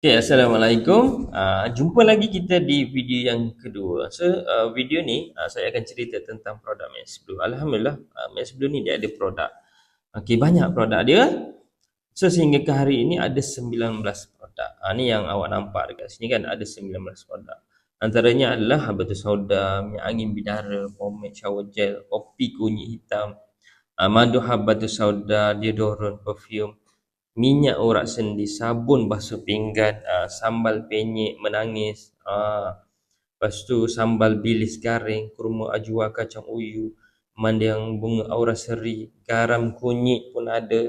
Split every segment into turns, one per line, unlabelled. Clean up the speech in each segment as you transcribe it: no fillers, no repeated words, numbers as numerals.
Okay, Assalamualaikum. Jumpa lagi kita di video yang kedua. So, video ni saya akan cerita tentang produk Max Blue. Alhamdulillah, Max Blue ni dia ada produk. Okay, banyak produk dia. So, sehingga ke hari ini ada 19 produk. Ni yang awak nampak dekat sini kan, ada 19 produk. Antaranya adalah habatus sauda, minyak angin bidara, pomade shower gel, kopi kunyit hitam, madu habatus sauda, deodorant, perfume, minyak urat sendi, sabun basuh pinggan, sambal penyet menangis, lepas tu sambal bilis garing, kurma ajwa kacang uyu, mandiang bunga aura seri, garam kunyit pun ada,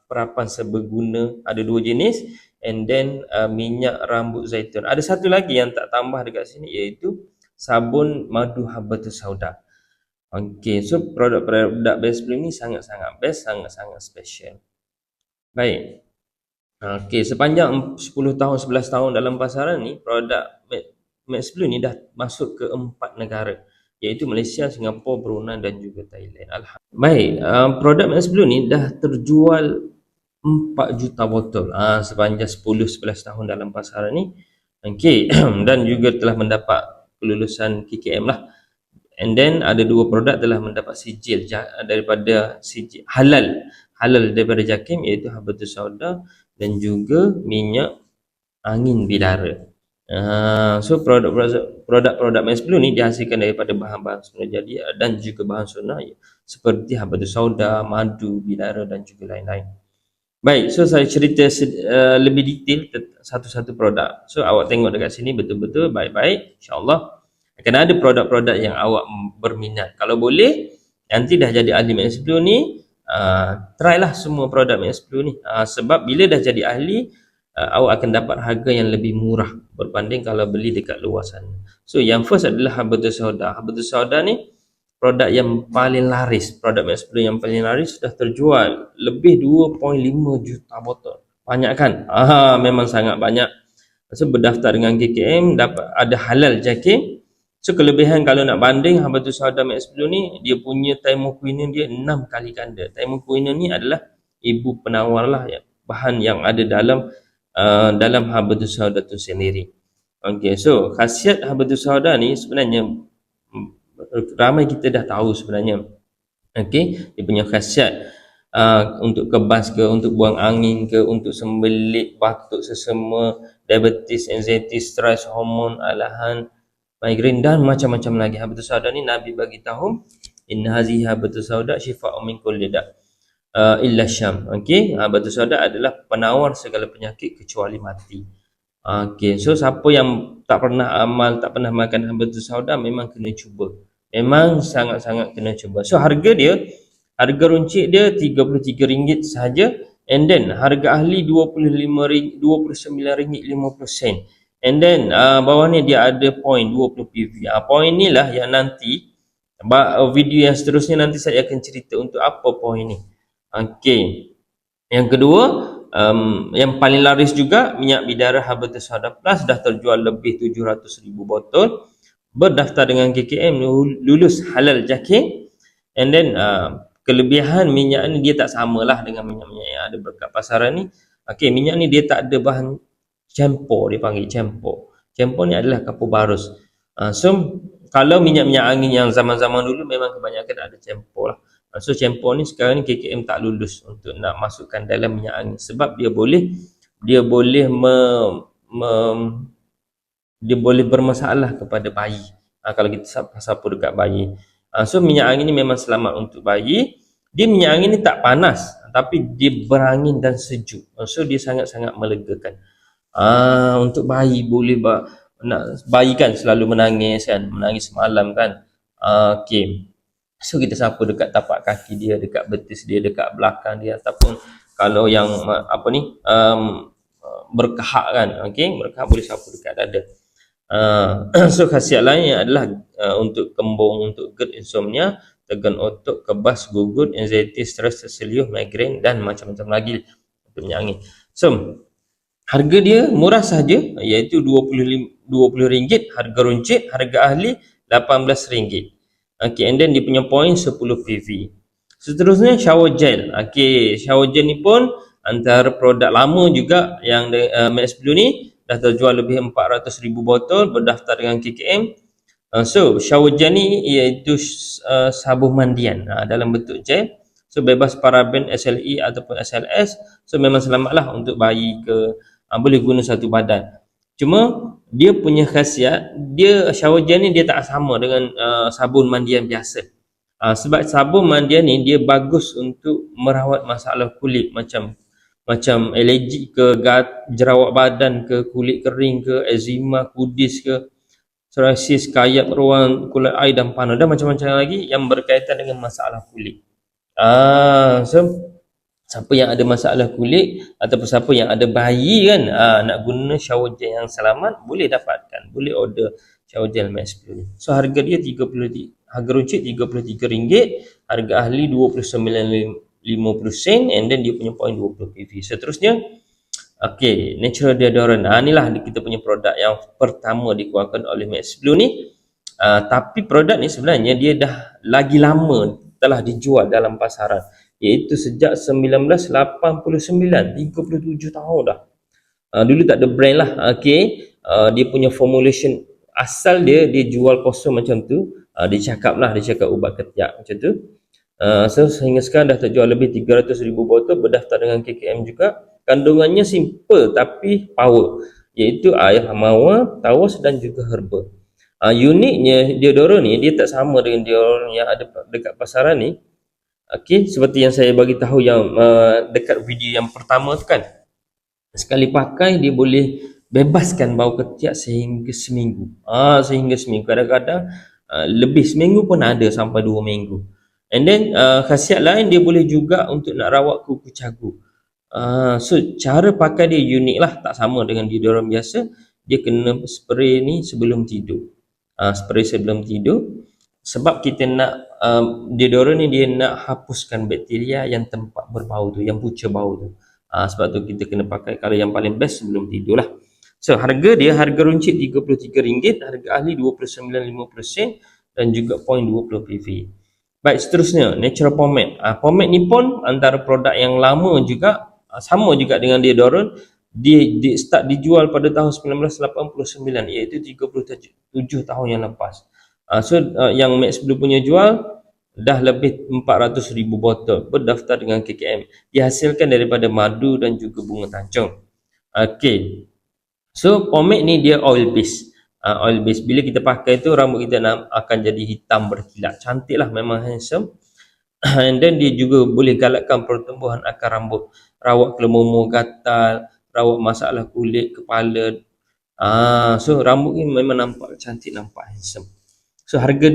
perapan seberguna ada 2 jenis, and then minyak rambut zaitun. Ada satu lagi yang tak tambah dekat sini, iaitu sabun madu habatus sauda. Okay, so produk-produk Best Blue ni sangat-sangat best, sangat-sangat special. Baik. Okey, sepanjang 10 tahun, 11 tahun dalam pasaran ni, produk Max Blue ni dah masuk ke 4 negara, iaitu Malaysia, Singapura, Brunei dan juga Thailand. Alhamdulillah. Baik, produk Max Blue ni dah terjual 4 juta botol sepanjang 10-11 tahun dalam pasaran ni. Okey, dan juga telah mendapat kelulusan KKM lah. And then ada 2 produk telah mendapat sijil daripada sijil halal daripada JAKIM, iaitu habatus sauda dan juga minyak angin bidara. So produk-produk Max Blue ni dihasilkan daripada bahan-bahan sunnah jadi dan juga bahan sunnah seperti habatus sauda, madu, bidara dan juga lain-lain. Baik, so saya cerita lebih detail satu-satu produk. So awak tengok dekat sini betul-betul baik-baik, insya-Allah akan ada produk-produk yang awak berminat. Kalau boleh nanti dah jadi ahli Max Blue ni, try lah semua produk Max Blue ni, sebab bila dah jadi ahli, awak akan dapat harga yang lebih murah berbanding kalau beli dekat luar sana. So yang first adalah habatus sauda. Habatus sauda ni produk yang paling laris, produk Max Blue yang paling laris, sudah terjual lebih 2.5 juta botol. Banyak kan? Memang sangat banyak. So berdaftar dengan KKM, dapat ada halal JAKIM. So kelebihan kalau nak banding habatus sauda Max Blue ni, dia punya thymoquinone dia 6 kali ganda. Thymoquinone ni adalah ibu penawar lah ya, bahan yang ada dalam habatus sauda tu sendiri. Okey, so khasiat habatus sauda ni sebenarnya ramai kita dah tahu sebenarnya. Okey, dia punya khasiat untuk kebas ke, untuk buang angin ke, untuk sembelit, batuk, sesama, diabetes, anxiety, stress, hormon, alahan, migrain dan macam-macam lagi. Habatus sauda ni Nabi bagi tahu, inna hazihi habatus sauda syifa'un min kulli da' illa syam. Okey, habatus sauda adalah penawar segala penyakit kecuali mati. Okey, so siapa yang tak pernah amal, tak pernah makan habatus sauda, memang kena cuba. Memang sangat-sangat kena cuba. So harga runcit dia RM33 sahaja, and then harga ahli RM29.50. And then bawah ni dia ada point 20 PV. Point ni lah yang nanti video yang seterusnya nanti saya akan cerita untuk apa point ni. Okey. Yang kedua, yang paling laris juga minyak bidara habatus sauda plus, dah terjual lebih 700,000 botol. Berdaftar dengan KKM, lulus halal JAKIM. And then kelebihan minyak ni dia tak samalah dengan minyak-minyak yang ada dekat pasaran ni. Okey, minyak ni dia tak ada bahan campo, dia panggil campo. Campo ni adalah kapur barus. So kalau minyak-minyak angin yang zaman-zaman dulu memang kebanyakan ada campo lah. So campo ni sekarang ni KKM tak lulus untuk nak masukkan dalam minyak angin, sebab dia boleh bermasalah kepada bayi. Kalau kita sapu dekat bayi. So minyak angin ni memang selamat untuk bayi. Dia minyak angin ni tak panas, tapi dia berangin dan sejuk. So dia sangat-sangat melegakan. Untuk bayi boleh bayi kan selalu menangis malam kan. Okey. So kita sapu dekat tapak kaki dia, dekat betis dia, dekat belakang dia, ataupun kalau yang berkahak kan, okey, berkahak boleh sapu dekat dada. So khasiat lainnya adalah untuk kembung, untuk GERD, insomnia, tegan otot, kebas, gugut, anxiety, stres, terseliyuh, migrain dan macam-macam lagi untuk minyak angin. So harga dia murah saja, iaitu RM20, harga runcit, harga ahli RM18. Okey, and then dia punya point 10 PV. Seterusnya shower gel. Okey, shower gel ni pun Antara produk lama juga yang Max Blue ni dah terjual lebih 400,000 botol, berdaftar dengan KKM. So shower gel ni iaitu sabun mandian dalam bentuk gel. So bebas paraben, SLE ataupun SLS. So memang selamatlah untuk bayi ke, boleh guna satu badan. Cuma dia punya khasiat, dia shower gel ni dia tak sama dengan sabun mandian biasa. Sebab sabun mandian ni dia bagus untuk merawat masalah kulit macam alergi ke, jerawat badan ke, kulit kering ke, eczema, kudis ke, psoriasis, kayap ruang, kulit air dan panah, dan macam-macam lagi yang berkaitan dengan masalah kulit. So siapa yang ada masalah kulit ataupun siapa yang ada bayi kan, nak guna shower gel yang selamat, boleh dapatkan, boleh order shower gel Max Blue ni. So harga dia harga runcit RM33, harga ahli RM29.50, and then dia punya point 20 PV. Seterusnya, okey, natural deodorant. Inilah kita punya produk yang pertama dikeluarkan oleh Max Blue ni. Tapi produk ni sebenarnya dia dah lagi lama telah dijual dalam pasaran, iaitu sejak 1989, 37 tahun dah. Dulu tak ada brand lah. Okey, dia punya formulation asal dia jual kosong macam tu. Dia cakap ubat ketiak macam tu. So sehingga sekarang dah terjual lebih 300,000 botol, berdaftar dengan KKM juga. Kandungannya simple tapi power, iaitu air mawar, tawas dan juga herba. Uniknya deodorant ni dia tak sama dengan deodorant yang ada dekat pasaran ni. Okey, seperti yang saya bagi tahu yang dekat video yang pertama tu kan, sekali pakai dia boleh bebaskan bau ketiak sehingga seminggu. Kadang-kadang lebih seminggu pun ada, sampai 2 minggu. And then khasiat lain, dia boleh juga untuk nak rawat kuku cagu. So cara pakai dia unik lah, tak sama dengan deodorant biasa. Dia kena spray ni sebelum tidur. Spray sebelum tidur, sebab kita nak deodorant ni dia nak hapuskan bakteria yang tempat berbau tu, yang punca bau tu. Sebab tu kita kena pakai kalau yang paling best sebelum tidur lah. So harga runcit RM33, harga ahli RM29.50 dan juga point 20 PV. Baik, seterusnya natural pomade. Pomade ni pun antara produk yang lama juga, sama juga dengan deodorant. Dia start dijual pada tahun 1989, iaitu 37 tahun yang lepas. So yang Max Blue punya jual dah lebih 400,000 botol, berdaftar dengan KKM. Dihasilkan daripada madu dan juga bunga tancung. Okey, so pomade ni dia oil base. Oil base, bila kita pakai tu rambut kita akan jadi hitam berkilat, cantik lah, memang handsome. And then dia juga boleh galakkan pertumbuhan akar rambut, rawat kelumur gatal, rawat masalah kulit kepala. So rambut ni memang nampak cantik, nampak handsome. So harga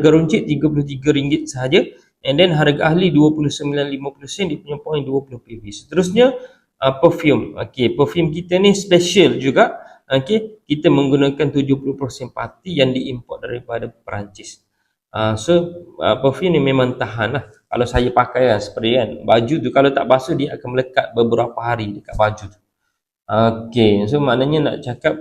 runcit RM33 sahaja, and then harga ahli RM29.50, dia punya point 20 PV. Seterusnya perfume. Okey, perfume kita ni special juga. Okey, kita menggunakan 70% pati yang diimport daripada Perancis. So perfume ni memang tahan lah. Kalau saya pakai spray kan, baju tu kalau tak basuh dia akan melekat beberapa hari dekat baju tu. Okey, so maknanya nak cakap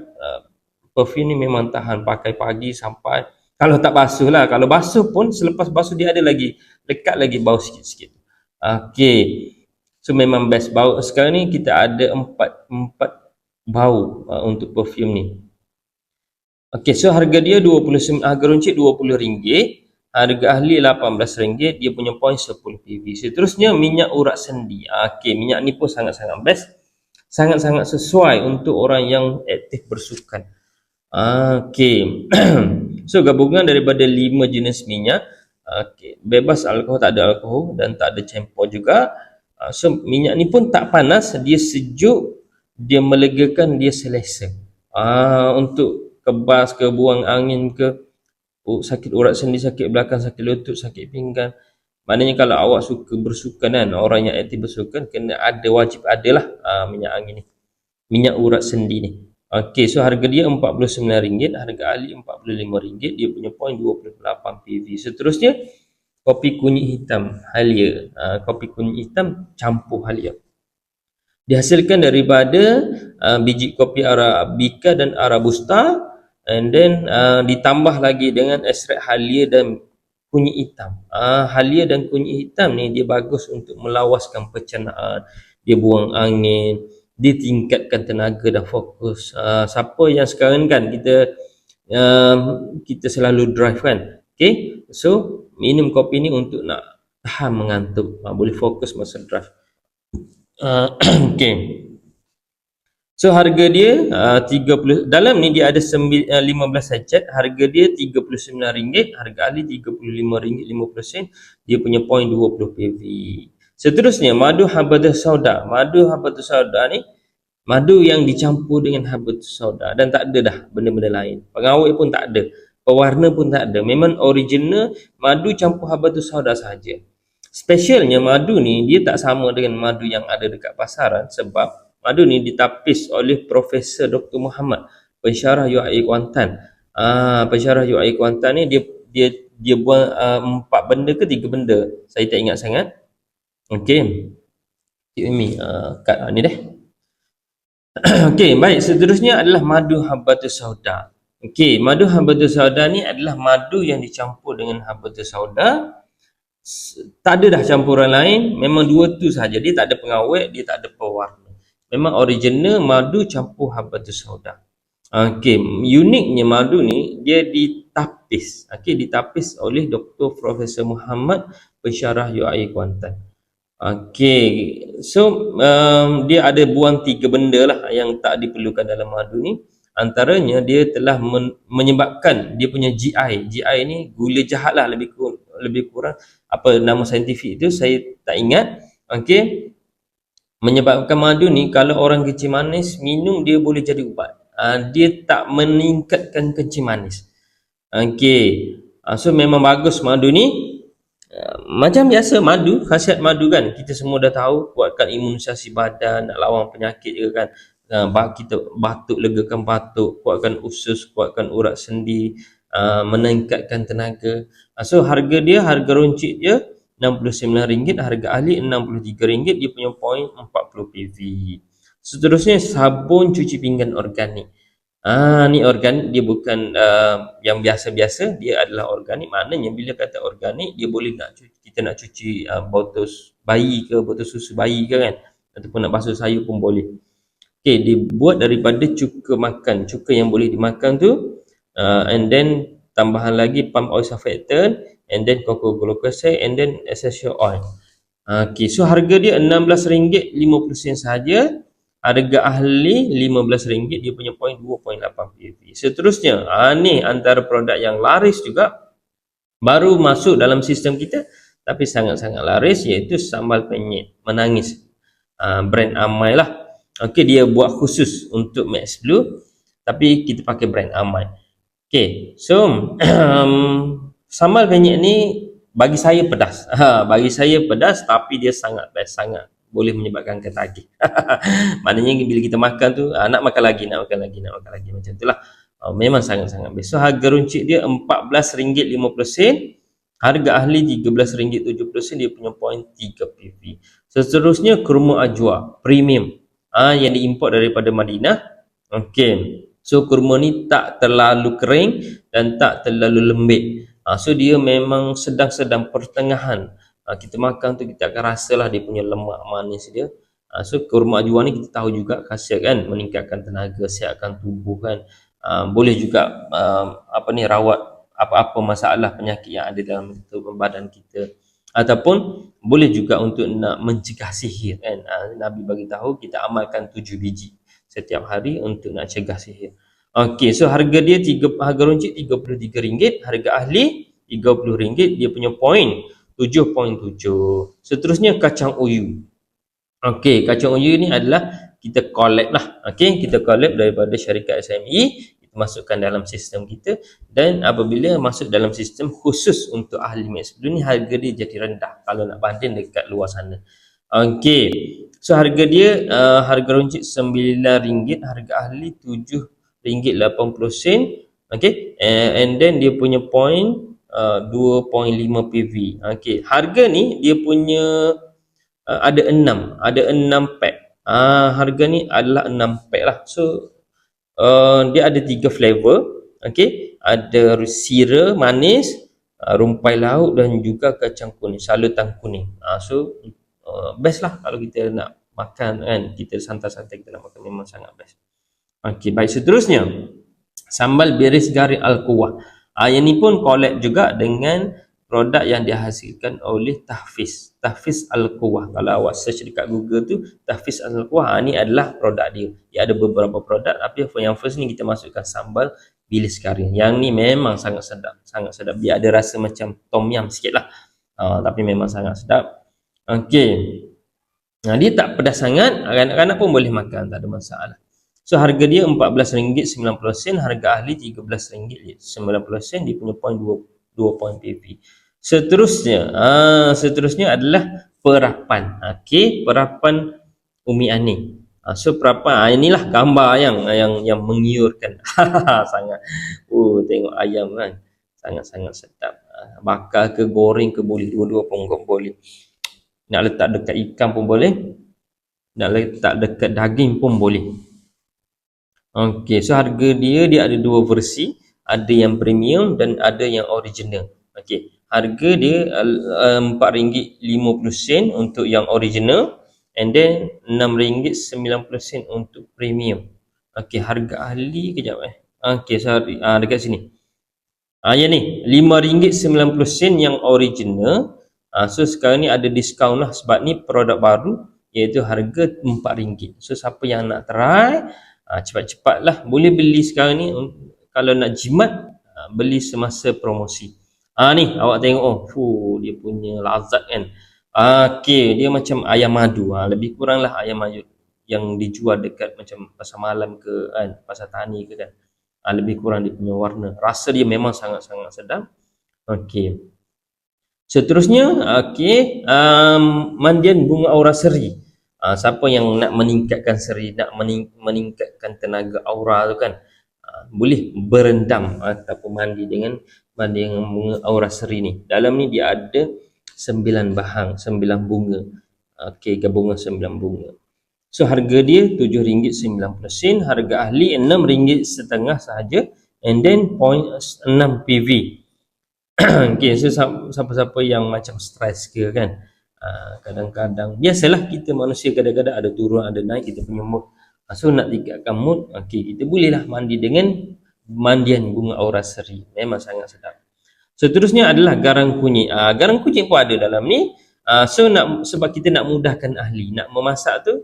perfume ni memang tahan pakai pagi sampai, kalau tak basuh lah, kalau basuh pun selepas basuh dia ada lagi lekat lagi bau sikit-sikit. Okey, so memang best. Bau sekarang ni kita ada empat bau untuk perfume ni. Okey, so harga dia harga runcit RM20, harga ahli RM18, dia punya point 10 PV. Seterusnya minyak urat sendi. Okey, minyak ni pun sangat-sangat best, sangat-sangat sesuai untuk orang yang aktif bersukan. Okey. So gabungan daripada 5 jenis minyak. Okey, bebas alkohol, tak ada alkohol dan tak ada campur juga. So minyak ni pun tak panas, dia sejuk, dia melegakan, dia selesa. Untuk kebas ke, buang angin ke, sakit urat sendi, sakit belakang, sakit lutut, sakit pinggang. Maknanya kalau awak suka bersukan kan, orang yang aktif bersukan, wajib adalah minyak angin ni, minyak urat sendi ni. Okey, so harga dia RM49, harga ahli RM45, dia punya point 28 PV. Seterusnya kopi kunyit hitam Halia. Kopi kunyit hitam campur Halia, dihasilkan daripada biji kopi Arabica dan Arabusta, and then ditambah lagi dengan ekstrak Halia dan kunyit hitam. Halia dan kunyit hitam ni dia bagus untuk melawaskan pencernaan, dia buang angin, dia tingkatkan tenaga dan fokus. Siapa yang sekarang kan kita selalu drive kan, okay, so minum kopi ni untuk nak tahan mengantuk, boleh fokus masa drive. Okay, so harga dia 30, dalam ni dia ada 15 sachet, harga dia RM39, harga ahli RM35.50, dia punya point 20 PV. Seterusnya madu habatus sauda. Madu habatus sauda ni madu yang dicampur dengan habatus sauda dan tak ada dah benda-benda lain. Pengawet pun tak ada, pewarna pun tak ada. Memang original madu campur habatus sauda sahaja. Specialnya madu ni dia tak sama dengan madu yang ada dekat pasaran sebab madu ni ditapis oleh Profesor Dr. Muhammad, pensyarah UIA Kuantan. Pensyarah UIA Kuantan ni dia buat 4 benda ke 3 benda. Saya tak ingat sangat. Okey. Cik Umi kat ni deh. Okey, baik, seterusnya adalah madu habatus sauda. Okey, madu habatus sauda ni adalah madu yang dicampur dengan habatus sauda. Tak ada dah campuran lain, memang dua tu sahaja. Dia tak ada pengawet, dia tak ada pewarna. Memang original madu campur habatus sauda. Okey, uniknya madu ni dia ditapis. Okey, ditapis oleh Dr. Profesor Muhammad, pensyarah UIA Kuantan. Okey, so dia ada buang 3 benda lah yang tak diperlukan dalam madu ni. Antaranya dia telah menyebabkan dia punya GI. GI ni gula jahat lah, lebih kurang apa nama saintifik itu saya tak ingat. Okey, menyebabkan madu ni kalau orang kencing manis minum dia boleh jadi ubat. Dia tak meningkatkan kencing manis. Okey, so memang bagus madu ni. Macam biasa madu, khasiat madu kan kita semua dah tahu, kuatkan imunisasi badan, nak lawan penyakit je kan. Kita batuk, legakan batuk, kuatkan usus, kuatkan urat sendi, meningkatkan tenaga. So harga runcit dia RM69, harga ahli RM63, dia punya point 40 PV. Seterusnya sabun cuci pinggan organik. Ni organik, dia bukan yang biasa-biasa, dia adalah organik. Maknanya bila kata organik, dia boleh kita nak cuci botol bayi ke, botol susu bayi ke kan, ataupun nak basuh sayur pun boleh. Okay, dibuat daripada cuka makan, cuka yang boleh dimakan tu, and then tambahan lagi palm oil surfactant, and then cocoa glucose, and then essential oil. Okay, so harga dia RM16.50 sahaja. Harga ahli RM15, dia punya point 2.8 PV. Seterusnya, ni antara produk yang laris juga, baru masuk dalam sistem kita tapi sangat-sangat laris, iaitu sambal penyet menangis. Brand Amai lah. Okey, dia buat khusus untuk Max Blue, tapi kita pakai brand Amai. Okey, so sambal penyet ni bagi saya pedas. Bagi saya pedas, tapi dia sangat best, sangat boleh menyebabkan ketagih. Maknanya bila kita makan tu nak makan lagi macam itulah. Memang sangat-sangat best. So harga runcit dia RM14.50, harga ahli RM13.70, dia punya point 3 PV. Seterusnya kurma ajwa premium, yang diimport daripada Madinah. Okey, so kurma ni tak terlalu kering dan tak terlalu lembik. So dia memang sedang-sedang pertengahan. Kita makan tu kita akan rasalah dia punya lemak manis dia. So kurma ajwa ni kita tahu juga khasiat kan, meningkatkan tenaga, sihatkan tubuh kan. Boleh juga rawat apa-apa masalah penyakit yang ada dalam tubuh badan kita, ataupun boleh juga untuk nak mencegah sihir kan. Nabi bagi tahu kita amalkan 7 biji setiap hari untuk nak cegah sihir. Okey, so harga dia harga runcit RM33, harga ahli RM30, dia punya point 7.7. Seterusnya kacang uyu. Okey, kacang uyu ni adalah kita collab lah. Okey, kita collab daripada syarikat SME, kita masukkan dalam sistem kita, dan apabila masuk dalam sistem khusus untuk ahli Max Blue ni, harga dia jadi rendah kalau nak banding dekat luar sana. Okey, so harga dia harga runcit RM9, harga ahli RM7.80. Okey, and then dia punya point 2.5 PV. Okey, harga ni dia punya ada 6 pack. Harga ni adalah 6 pack lah. So dia ada 3 flavor. Okey, ada sira manis, rumpai laut, dan juga kacang kuning, salutan kuning. So best lah kalau kita nak makan kan, kita santai-santai kita nak makan, memang sangat best. Okey, baik, seterusnya sambal beris garing Al-Quwah. Yang ni pun collab juga dengan produk yang dihasilkan oleh Tahfiz Al-Quwah. Kalau awak search dekat Google tu Tahfiz Al-Quwah, ni adalah produk dia. Dia ada beberapa produk, tapi yang first ni kita masukkan sambal bilis garing. Yang ni memang sangat sedap, sangat sedap. Dia ada rasa macam tom yum sikit lah, tapi memang sangat sedap. Okey, dia tak pedas sangat, anak-anak pun boleh makan, tak ada masalah. So harga dia RM14.90, harga ahli RM13.90. Dia punya point 2 point PV. Seterusnya adalah perapan. Okey, perapan Umi Ani. So perapan, inilah gambar yang mengiurkan. Sangat. Tengok ayam kan. Sangat-sangat sedap. Bakar ke goreng ke boleh, dua-dua pun boleh. Nak letak dekat ikan pun boleh, nak letak dekat daging pun boleh. Okey, so harga dia ada dua versi, ada yang premium dan ada yang original. Okey, harga dia RM4.50 untuk yang original, and then RM6.90 untuk premium. Okey, harga ahli kejap Okey, sorry, dekat sini. Yang ni RM5.90 yang original. So sekarang ni ada diskaun lah, sebab ni produk baru, iaitu harga RM4. So siapa yang nak try, cepat-cepat lah, boleh beli sekarang ni. Kalau nak jimat, beli semasa promosi. Ni awak tengok, dia punya lazat kan. Okey, dia macam ayam madu, lebih kurang lah ayam madu yang dijual dekat macam pasar malam ke kan, pasar tani ke kan. Lebih kurang dia punya warna, rasa dia memang sangat-sangat sedap. Okey, seterusnya mandian bunga aura seri. Siapa yang nak meningkatkan seri, nak meningkatkan tenaga aura tu kan, boleh berendam ataupun mandi dengan bunga aura seri ni. Dalam ni dia ada 9 bahang, 9 bunga. Okey, gabungan 9 bunga. So harga dia RM7.90, harga ahli RM6.50 sahaja, and then 0.6 PV. Okey, so siapa-siapa yang macam stres ke kan, kadang-kadang biasalah kita manusia, kadang-kadang ada turun ada naik kita punya mood. So nak tingkatkan mood, okey, kita bolehlah mandi dengan mandian bunga aura seri, memang sangat sedap. Seterusnya adalah garang kunyit. Garang kunyit pun ada dalam ni. So sebab kita nak mudahkan ahli nak memasak tu,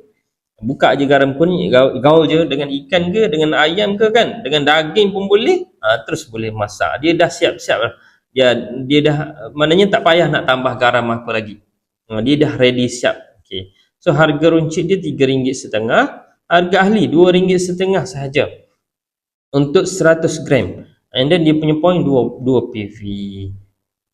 buka je garam kunyit, gaul je dengan ikan ke, dengan ayam ke kan, dengan daging pun boleh, terus boleh masak. Dia dah siap-siap lah. Dia dah, maknanya tak payah nak tambah garam apa lagi. Dia dah ready siap. Okay, so harga runcit dia RM3.50, harga ahli RM2.50 sahaja untuk 100 gram, and then dia punya point 2 PV.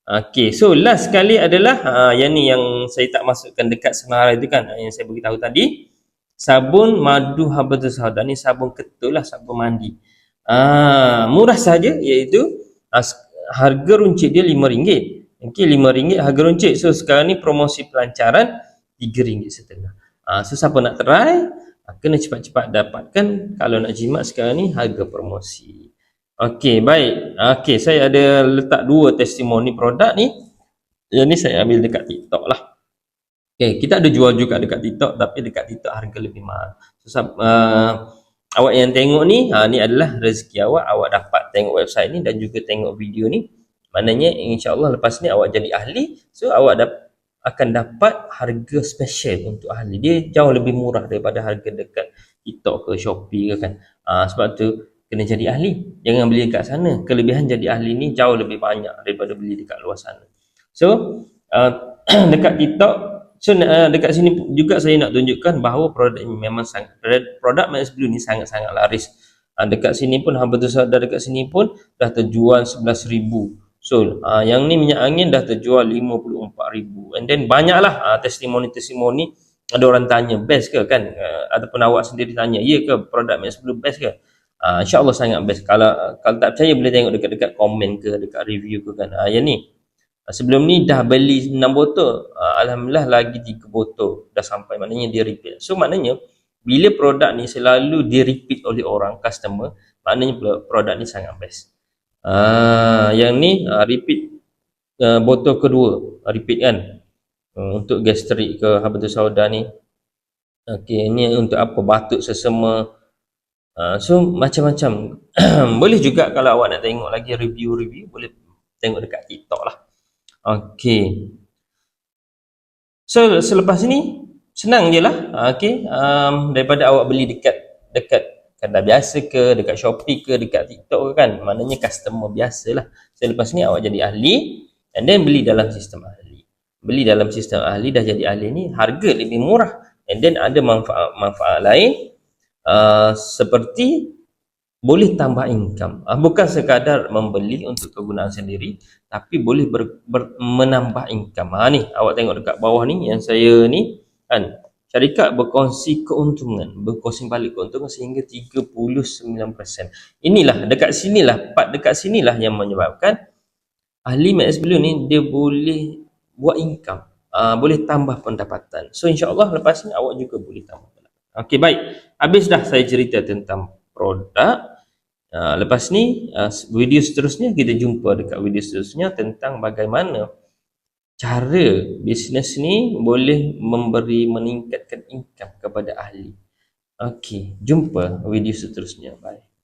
Okay, so last sekali adalah yang ni yang saya tak masukkan dekat semarai tu kan, yang saya beritahu tadi, sabun madu Habatul Sauda. Ni sabun ketul lah, sabun mandi. Murah saja, iaitu harga runcit dia RM5. Okey, RM5 harga runcit. So sekarang ni promosi pelancaran RM3.50. So siapa nak try, kena cepat-cepat dapatkan. Kalau nak jimat sekarang ni harga promosi. Okey, baik. Okey, saya ada letak 2 testimoni produk ni. Yang ni saya ambil dekat TikTok lah. Okay, kita ada jual juga dekat TikTok, tapi dekat TikTok harga lebih mahal. So, awak yang tengok ni, ni adalah rezeki awak dapat tengok website ni dan juga tengok video ni. Maknanya insya-Allah lepas ni awak jadi ahli, so awak akan dapat harga special untuk ahli. Dia jauh lebih murah daripada harga dekat TikTok ke Shopee ke kan. Sebab tu kena jadi ahli, jangan beli dekat sana. Kelebihan jadi ahli ni jauh lebih banyak daripada beli dekat luar sana. So dekat TikTok, so dekat sini juga saya nak tunjukkan bahawa produk ini memang produk Max Blue ni sangat-sangat laris. Dekat sini pun Habatul Sauda dekat sini pun dah terjual 11,000. So yang ni minyak angin dah terjual 54,000. And then banyaklah testimoni-testimoni. Ada orang tanya best ke kan, ataupun awak sendiri tanya, ya ke produk Max Blue best ke? InsyaAllah sangat best. Kalau tak percaya boleh tengok dekat komen ke, dekat review ke kan. Yang ni sebelum ni dah beli 6 botol, alhamdulillah lagi 3 botol dah sampai, maknanya dia repeat. So maknanya bila produk ni selalu di repeat oleh orang customer, maknanya produk ni sangat best. Yang ni repeat botol kedua, repeat kan, untuk gastrik ke Habatul Sauda ni. Okey, ni untuk apa? Batuk sesama. So macam-macam. Boleh juga kalau awak nak tengok lagi review-review, boleh tengok dekat TikTok lah. Okey. So selepas ni senang je lah. Okey, daripada awak beli dekat dekat kedai biasa ke, dekat Shopee ke, dekat TikTok ke kan, maknanya customer biasa lah. So lepas ni awak jadi ahli, and then beli dalam sistem ahli. Beli dalam sistem ahli, dah jadi ahli ni harga lebih murah, and then ada manfaat-manfaat lain, seperti boleh tambah income. Bukan sekadar membeli untuk kegunaan sendiri, tapi boleh menambah income. Ni awak tengok dekat bawah ni yang saya ni kan, syarikat berkongsi keuntungan, berkongsi balik keuntungan sehingga 39%. Inilah dekat sinilah, part dekat sinilah yang menyebabkan ahli Max Blue ni dia boleh buat income, boleh tambah pendapatan. So insya-Allah lepas ni awak juga boleh tambah pendapatan. Okey, baik. Habis dah saya cerita tentang produk. Lepas ni video seterusnya kita jumpa dekat video seterusnya tentang bagaimana cara bisnes ni boleh meningkatkan income kepada ahli. Okey, jumpa video seterusnya. Bye.